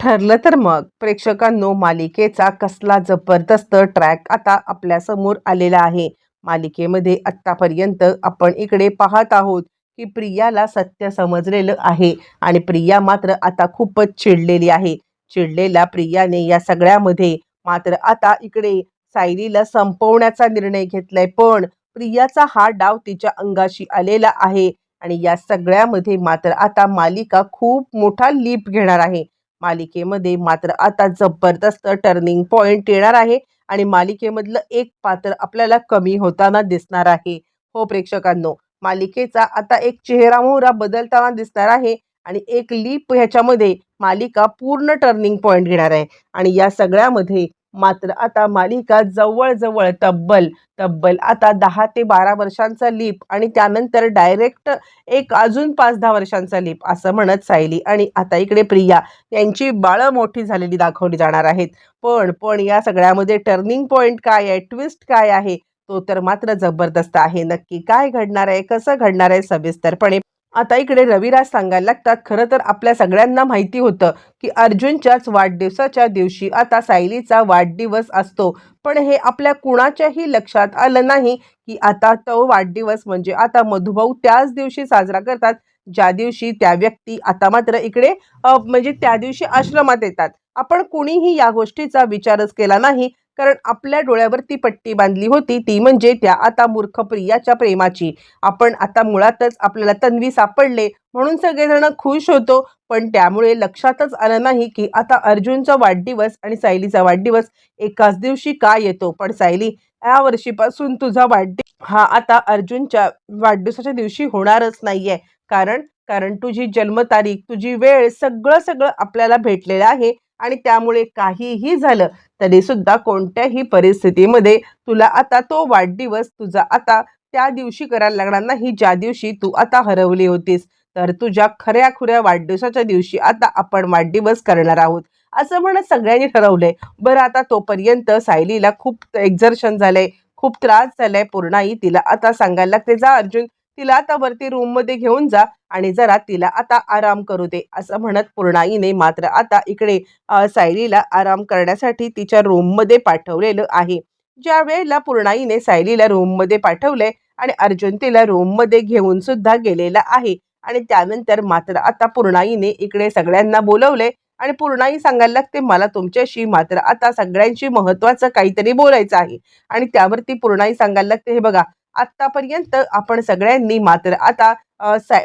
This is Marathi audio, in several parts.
ठरलं तर मग प्रेक्षकांनो, मालिकेचा कसला जबरदस्त ट्रॅक आता आपल्या समोर आलेला आहे. मालिकेमध्ये आत्तापर्यंत आपण इकडे पाहत आहोत की प्रियाला सत्य समजलेलं आहे आणि प्रिया मात्र आता खूपच चिडलेली आहे. चिडलेल्या प्रियाने या सगळ्यामध्ये मात्र आता इकडे सायलीला संपवण्याचा निर्णय घेतलाय. पण प्रियाचा हा डाव तिच्या अंगाशी आलेला आहे आणि या सगळ्यामध्ये मात्र आता मालिका खूप मोठा लीप घेणार आहे. मालिकेमध्ये मात्र आता जबरदस्त टर्निंग पॉइंट येणार आहे आणि मालिकेमधलं एक पात्र आपल्याला कमी होताना दिसणार आहे. हो प्रेक्षकांनो, मालिकेचा आता एक चेहरामोहरा बदलताना दिसणार आहे आणि एक लीप ह्याच्यामध्ये मालिका पूर्ण टर्निंग पॉइंट घेणार आहे आणि या सगळ्यामध्ये मात्र आता मालिका जवळ-जवळ तब्बल तब्बल आता 10 ते 12 वर्षांचा लीप आणि त्यानंतर डायरेक्ट एक अजून 5-10 वर्षांचा लीप असं म्हणत सायली आणि आता इकडे प्रिया यांची बाळं मोठी झालेली दाखवली जाणार आहेत. पण या सगळ्यामध्ये टर्निंग पॉइंट काय आहे, ट्विस्ट काय आहे, तो तर मात्र जबरदस्त आहे. नक्की काय घडणार आहे, कसं घडणार आहे सविस्तरपणे आता इकडे रविराज सांगायला लागतात. खरं तर आपल्या सगळ्यांना माहिती होतं की अर्जुनच्याच वाढदिवसाच्या दिवशी आता सायलीचा वाढदिवस असतो. पण हे आपल्या कुणाच्याही लक्षात आलं नाही की आता तो वाढदिवस म्हणजे आता मधुभाऊ त्याच दिवशी साजरा करतात ज्या दिवशी त्या व्यक्ती आता मात्र इकडे म्हणजे त्या दिवशी आश्रमात येतात. आपण कुणीही या गोष्टीचा विचारच केला नाही, कारण आपल्या डोळ्यावरती पट्टी बांधली होती ती म्हणजे त्या आता मूर्ख प्रियाच्या प्रेमाची. आपण आता मुळातच आपल्याला तन्वी सापडले म्हणून सगळेजण खुश होतो, पण त्यामुळे लक्षातच आलं नाही की आता अर्जुनचा वाढदिवस आणि सायलीचा वाढदिवस एकाच दिवशी का येतो. पण सायली, या वर्षीपासून तुझा हा आता अर्जुनच्या वाढदिवसाच्या दिवशी होणारच नाहीये. कारण कारण तुझी जन्मतारीख, तुझी वेळ सगळं सगळं आपल्याला भेटलेलं आहे आणि त्यामुळे काहीही झालं तरी सुद्धा कोणत्याही परिस्थितीमध्ये तुला आता तो वाढदिवस तुझा आता त्या दिवशी करायला लागणार नाही ज्या दिवशी तू आता हरवली होतीस. तर तुझ्या खऱ्या-खुऱ्या वाढदिवसाच्या दिवशी आता आपण वाढदिवस करणार आहोत, असं म्हणत सगळ्यांनी ठरवलंय. बरं, आता तोपर्यंत सायलीला खूप एक्झर्शन झालंय, खूप त्रास झालाय. पूर्णाई तिला आता सांगायला लागते, "जा अर्जुन, तिला आता वरती रूममध्ये घेऊन जा आणि जरा तिला आता आराम करू दे." असं म्हणत पूर्णाईने मात्र आता इकडे सायलीला आराम करण्यासाठी तिच्या रूममध्ये पाठवलेलं आहे. ज्या वेळेला पूर्णाईने सायलीला रूममध्ये पाठवलंय आणि अर्जुन तिला रूममध्ये घेऊन सुद्धा गेलेला आहे आणि त्यानंतर मात्र आता पूर्णाईने इकडे सगळ्यांना बोलवलंय आणि पूर्णाई सांगायला लागते, "मला तुमच्याशी मात्र आता सगळ्यांशी महत्त्वाचं काहीतरी बोलायचं आहे." आणि त्यावरती पूर्णाई सांगायला लागते, "हे बघा, आत्तापर्यंत आपण सगळ्यांनी मात्र आता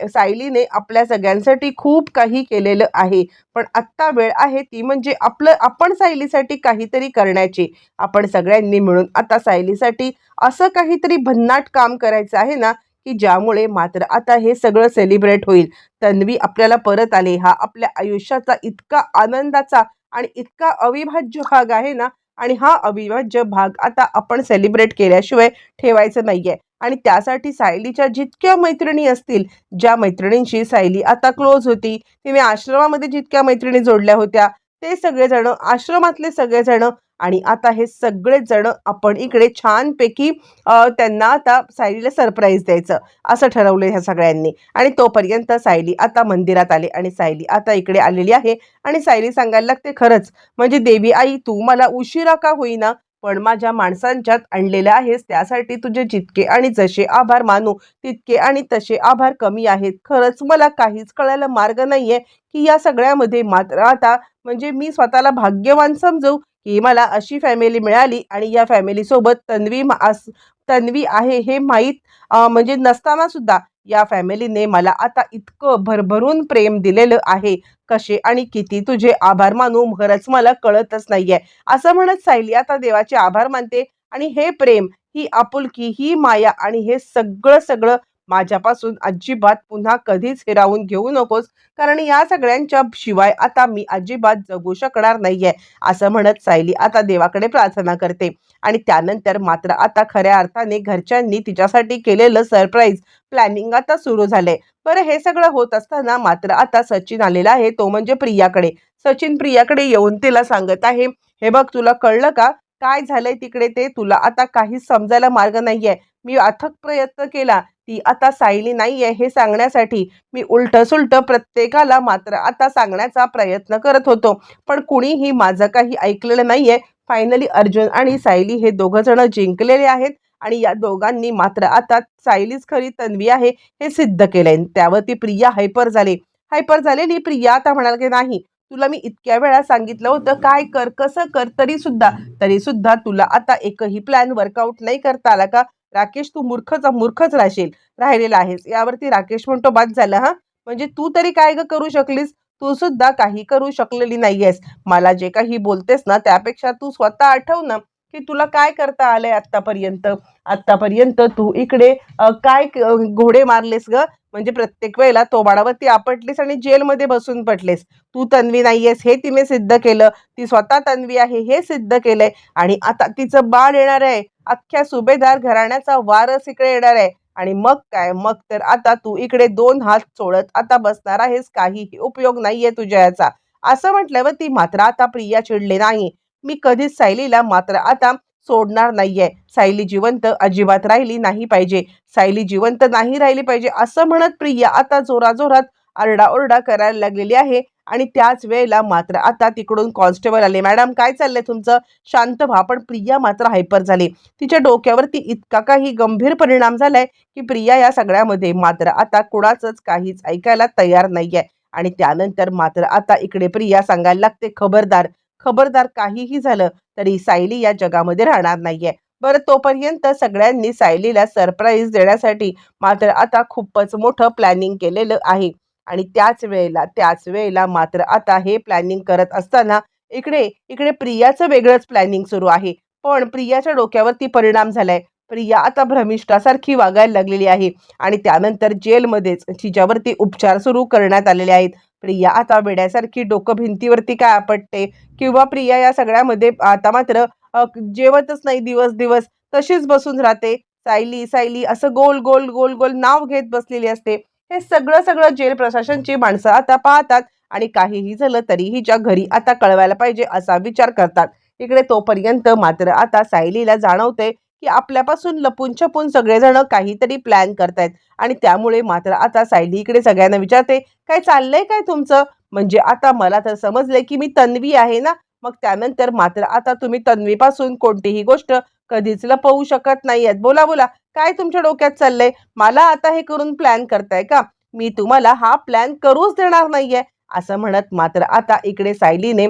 सायलीने आपल्या सगळ्यांसाठी खूप काही केलेलं आहे. पण आत्ता वेळ आहे ती म्हणजे आपण सायलीसाठी काहीतरी करण्याची. आपण सगळ्यांनी मिळून आता सायलीसाठी असं काहीतरी भन्नाट काम करायचं आहे ना, की ज्यामुळे मात्र आता हे सगळं सेलिब्रेट होईल. तन्वी आपल्याला परत आले हा आपल्या आयुष्याचा इतका आनंदाचा आणि इतका अविभाज्य भाग आहे ना आणि हा अविभाज्य भाग आता आपण सेलिब्रेट केल्याशिवाय ठेवायचं नाहीये." आणि त्यासाठी सायलीच्या जितक्या मैत्रिणी असतील, ज्या मैत्रिणींशी सायली आता क्लोज होती, तिने आश्रमामध्ये जितक्या मैत्रिणी जोडल्या होत्या, ते सगळेजण, आश्रमातले सगळेजण आणि आता हे सगळेच जण आपण इकडे छानपैकी त्यांना आता सायलीला सरप्राईज द्यायचं असं ठरवलं ह्या सगळ्यांनी. आणि तोपर्यंत सायली आता मंदिरात आले आणि सायली आता इकडे आलेली आहे आणि सायली सांगायला लागते, "खरंच म्हणजे देवी आई, तू मला उशिरा का होईना पण माझ्या माणसांच्यात आणलेलं आहेस, त्यासाठी तुझे जितके आणि जसे आभार मानू तितके आणि तसे आभार कमी आहेत. खरंच मला काहीच कळायला मार्ग नाहीये की या सगळ्यामध्ये मात्र आता म्हणजे मी स्वतःला भाग्यवान समजू की मला अशी फॅमिली मिळाली आणि या फॅमिली सोबत तन्वी आहे हे माहीत म्हणजे नसताना सुद्धा या फॅमिलीने मला आता इतकं भरभरून प्रेम दिलेलं आहे. कसे आणि किती तुझे आभार मानू खरंच मला कळतच नाहीये." असं म्हणत सायली आता देवाचे आभार मानते आणि हे प्रेम, ही आपुलकी, ही माया आणि हे सगळं सगळं माझ्यापासून अजिबात पुन्हा कधीच हिरावून घेऊ नकोस, कारण या सगळ्यांच्या शिवाय आता मी अजिबात जगू शकणार नाहीये. असं म्हणत सायली आता देवाकडे प्रार्थना करते आणि त्यानंतर मात्र आता खऱ्या अर्थाने घरच्यांनी तिच्यासाठी केलेलं सरप्राईज प्लॅनिंग आता सुरू झालंय. बरं, हे सगळं होत असताना मात्र आता सचिन आलेला आहे, तो म्हणजे प्रियाकडे. सचिन प्रियाकडे येऊन तिला सांगत आहे, "हे बघ, तुला कळलं का? काय झालंय तिकडे ते तुला आता काहीच समजायला मार्ग नाहीये. मी अथक प्रयत्न केला, ती आता सायली नाहीये हे सांगण्यासाठी. मी उलटं-सुलटं प्रत्येकाला मात्र आता सांगण्याचा प्रयत्न करत होतो. पण कुणीही माझं काही ऐकलेलं नाहीये. फायनली अर्जुन आणि सायली हे दोघं जण जिंकलेले आहेत आणि या दोघांनी मात्र आता सायलीच खरी तन्वी आहे हे सिद्ध केलंय. त्यावरती प्रिया हायपर झालेली प्रिया आता म्हणाल की नाही, तुला मी इतक्या वेळा सांगितलं होतं काय कर कसं कर, तरी सुद्धा तुला आता एकही प्लॅन वर्कआउट नाही करता आला का? राकेश, तू मूर्खच राहिलेला आहेस. यावरती राकेश म्हणतो, बाद झालं हा, म्हणजे तू तरी काय ग करू शकलीस? तू सुद्धा काही करू शकलेली नाहीयेस. मला जे काही बोलतेस ना त्यापेक्षा तू स्वतः आठव ना की तुला काय करता आलंय आतापर्यंत तू इकडे काय घोडे मारलेस ग? म्हणजे प्रत्येक वेळेला तोबाडावरती आपटलीस आणि जेलमध्ये बसून पडलेस. तू तन्वी नाहीयेस हे तिने सिद्ध केलं. ती स्वतः तन्वी आहे हे सिद्ध केलंय आणि आता तिचं बाळ येणार आहे. अख्ख्या सुभेदार घराण्याचा वारस इकडे येणार आहे. आणि मग काय, मग तर आता तू इकडे 2 हात चोळत आता बसणार आहेस. काहीही उपयोग नाहीये तुझ्या याचा. असं म्हटल्यावर ती मात्र आता प्रिया चिडले नाही. मी कधीच सायलीला मात्र आता सोडणार नाहीये. सायली जिवंत अजिबात राहिली नाही पाहिजे. सायली जिवंत नाही राहिली पाहिजे असं म्हणत प्रिया आता जोराजोरात आरडाओरडा करायला लागलेली आहे. आणि त्याच वेळेला मात्र आता तिकडून कॉन्स्टेबल आले. मॅडम, काय चाललंय तुमचं? शांत व्हा. पण प्रिया मात्र हायपर झाली. तिच्या डोक्यावरती इतका काही गंभीर परिणाम झालाय की प्रिया या सगळ्यामध्ये मात्र आता कुणाचंच काहीच ऐकायला तयार नाहीये. आणि त्यानंतर मात्र आता इकडे प्रिया सांगायला लागते, खबरदार खबरदार, काहीही झालं तरी सायली या जगामध्ये राहणार नाहीये. बरं, तोपर्यंत सगळ्यांनी सायलीला सरप्राईज देण्यासाठी मात्र आता खूपच मोठं प्लॅनिंग केलेलं आहे. आणि त्याच वेळेला मात्र आता हे प्लॅनिंग करत असताना इकडे इकडे प्रियाचं वेगळंच प्लॅनिंग सुरू आहे. पण प्रियाच्या डोक्यावरती परिणाम झालाय. प्रिया आता भ्रमिष्ठासारखी वागायला लागलेली आहे आणि त्यानंतर जेलमध्येच तिच्यावरती उपचार सुरू करण्यात आलेले आहेत. प्रिया आता वेड्यासारखी डोकं भिंतीवरती काय आपटते किंवा प्रिया या सगळ्यामध्ये आता मात्र जेवतच नाही दिवस दिवस, तशीच बसून राहते. सायली सायली असं गोल गोल गोल गोल नाव घेत बसलेली असते. हे सगळं सगळं जेल प्रशासनची माणसं आता पाहतात आणि काहीही झालं तरी हिच्या घरी आता कळवायला पाहिजे असा विचार करतात. इकडे तोपर्यंत मात्र आता सायलीला जाणवते की आपल्यापासून लपून छपून सगळेजण काहीतरी प्लॅन करतायत. आणि त्यामुळे मात्र आता सायली इकडे सगळ्यांना विचारते, काय चाललंय काय तुमचं? म्हणजे आता मला तर समजलंय की मी तन्वी आहे ना. मग त्यानंतर मात्र आता तुम्ही तन्वीपासून कोणतीही गोष्ट कधीच लपवू शकत नाहीयेत. बोला बोला, काय तुमच्या डोक्यात चाललंय? मला आता हे करून प्लॅन करताय का? मी तुम्हाला हा प्लॅन करूच देणार नाहीये. असं म्हणत मात्र आता इकडे सायलीने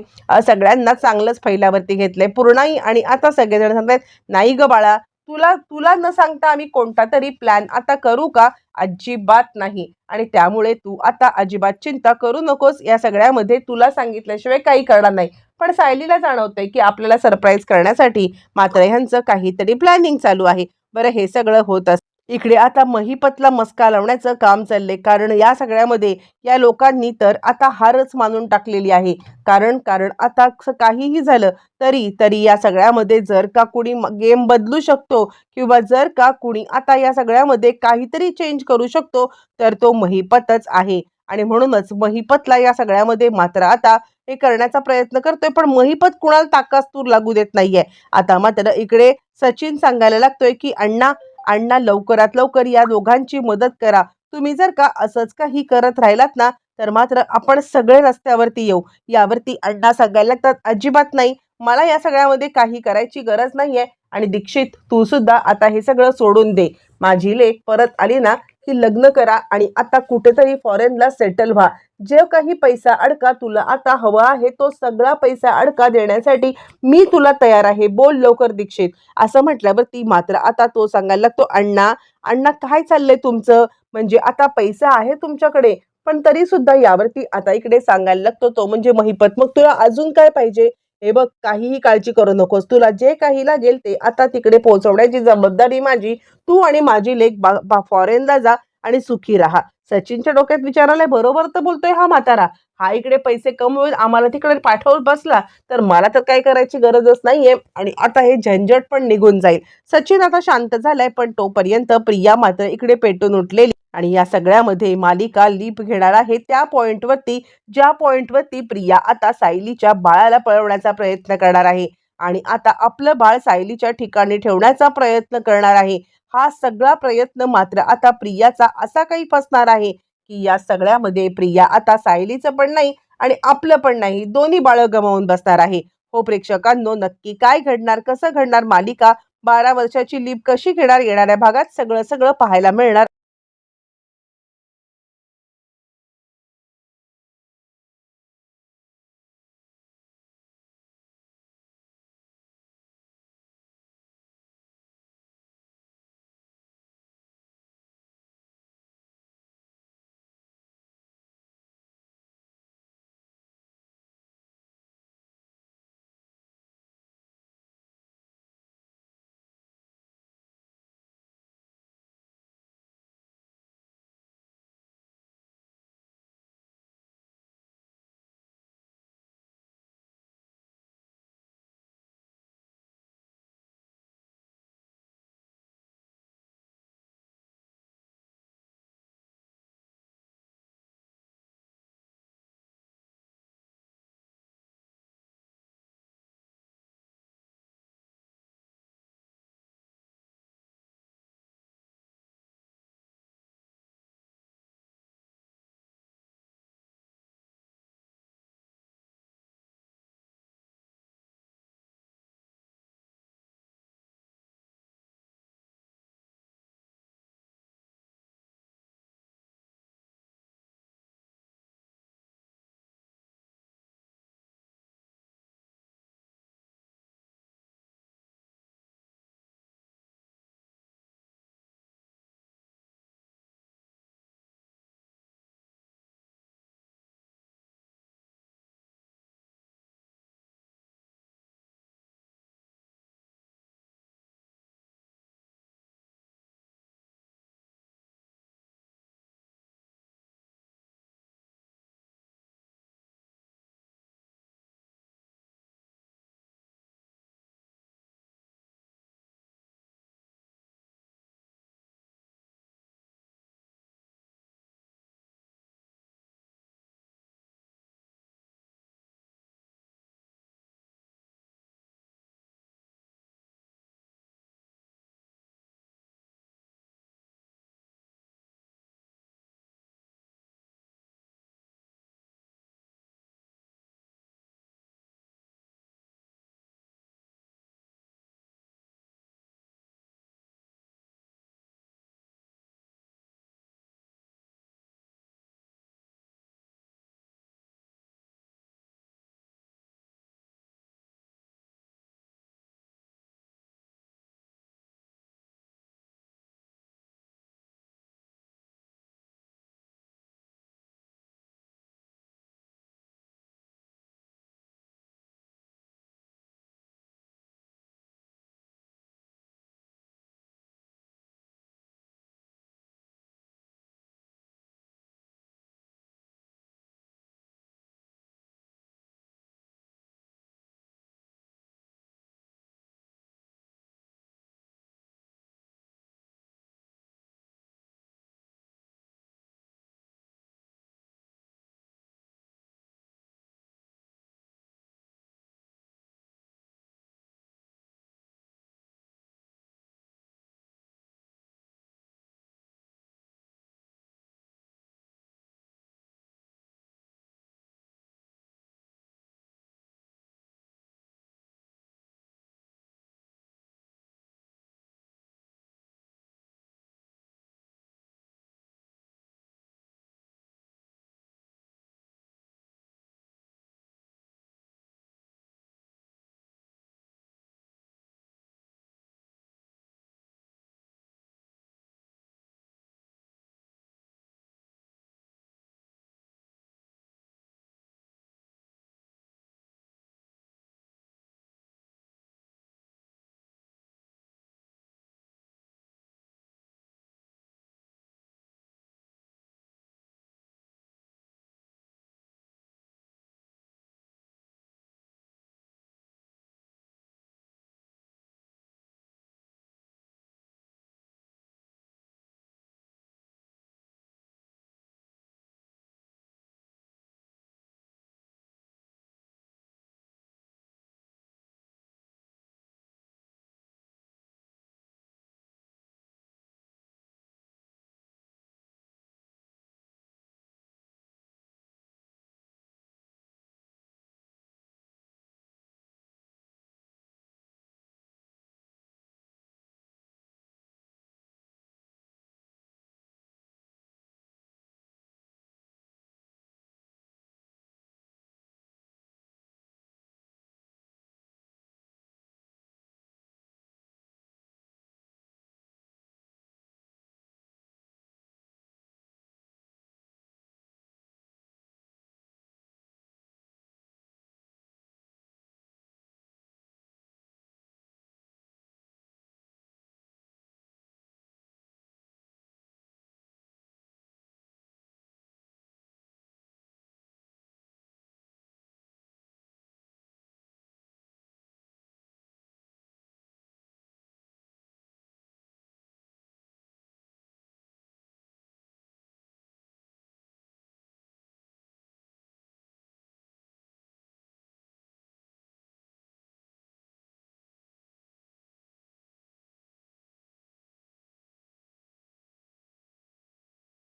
सगळ्यांना चांगलंच फैलावरती घेतलंय. पूर्णाई आणि आता सगळेजण सांगतायत, नाही ग बाळा, तुला तुला न सांगता आम्ही कोणता तरी प्लॅन आता करू का? अजिबात नाही. आणि त्यामुळे तू आता अजिबात चिंता करू नकोस. या सगळ्यामध्ये तुला सांगितल्याशिवाय काही करणार नाही. पण सायलीला जाणवतंय की आपल्याला सरप्राईज करण्यासाठी मात्र ह्यांचं काहीतरी प्लॅनिंग चालू आहे. बरं, हे सगळं होत असतं. इकडे आता महिपतला मस्का लावण्याचं काम चाललंय. कारण या सगळ्यामध्ये या लोकांनी तर आता हारच मानून टाकलेली आहे. कारण कारण आता काहीही झालं तरी तरी या सगळ्यामध्ये जर का कुणी गेम बदलू शकतो किंवा जर का कुणी आता या सगळ्यामध्ये काहीतरी चेंज करू शकतो तर तो महिपतच आहे. आणि म्हणूनच महिपतला या सगळ्यामध्ये मात्र आता हे करण्याचा प्रयत्न करतोय. पण महिपत कुणाला ताकास्तूर लागू देत नाहीये. आता मात्र इकडे सचिन सांगायला लागतोय की अण्णा अण्णा लवकरात लवकर या दोघांची मदत करा. तुम्ही जर का असंच काही करत राहिलात ना तर मात्र आपण सगळे रस्त्यावरती येऊ. यावरती अण्णा सांगायला लागतात, अजिबात नाही, मला या सगळ्यामध्ये काही करायची गरज नाहीये. आणि दीक्षित, तू सुद्धा आता हे सगळं सोडून दे. माझी लेक परत आली ना की लग्न करा आणि आता कुठेतरी फॉरेनला सेटल व्हा. जे काही पैसा अडका तुला आता हवा आहे तो सगळा पैसा अडका देण्यासाठी मी तुला तयार आहे. बोल लवकर दीक्षित. असं म्हटल्यावर ती मात्र आता तो सांगायला लागतो, अण्णा अण्णा काय चाललंय तुमचं? म्हणजे आता पैसा आहे तुमच्याकडे पण तरी सुद्धा यावरती आता इकडे सांगायला लागतो तो म्हणजे महिपत, मग तुला अजून काय पाहिजे? हे बघ, काहीही काळजी करू नकोस. तुला जे काही लागेल ते आता तिकडे पोहोचवण्याची जबाबदारी माझी. तू आणि माझी लेक फॉरेनला जा आणि सुखी राहा. सचिनच्या डोक्यात विचार आलाय, बरोबर तर बोलतोय हा म्हातारा. हा इकडे पैसे कमवून आम्हाला तिकडे पाठवून बसला तर मला तर काय करायची गरजच नाहीये आणि आता हे झंझट पण निघून जाईल. सचिन आता शांत झालाय. पण तोपर्यंत प्रिया मात्र इकडे पेटून उठलेली आणि या सगळ्यामध्ये मालिका लीप घेणार आहे ज्या पॉइंटवरती प्रिया आता सायलीच्या बाळाला पळवण्याचा प्रयत्न करणार आहे. आणि आता आपलं बाळ सायलीच्या ठिकाणी ठेवण्याचा प्रयत्न करणार आहे. हा सगळा प्रयत्न मात्र आता प्रियाचा असा काही फसणार आहे, की या सगळ्यामध्ये प्रिया आता सायलीचं पण नाही आणि आपलं पण नाही, दोन्ही बाळं गमावून बसणार आहे. हो प्रेक्षकांनो, नक्की काय घडणार, कसं घडणार, मालिका 12 वर्षाची लीप कशी घेणार, येणाऱ्या भागात सगळं पाहायला मिळणार.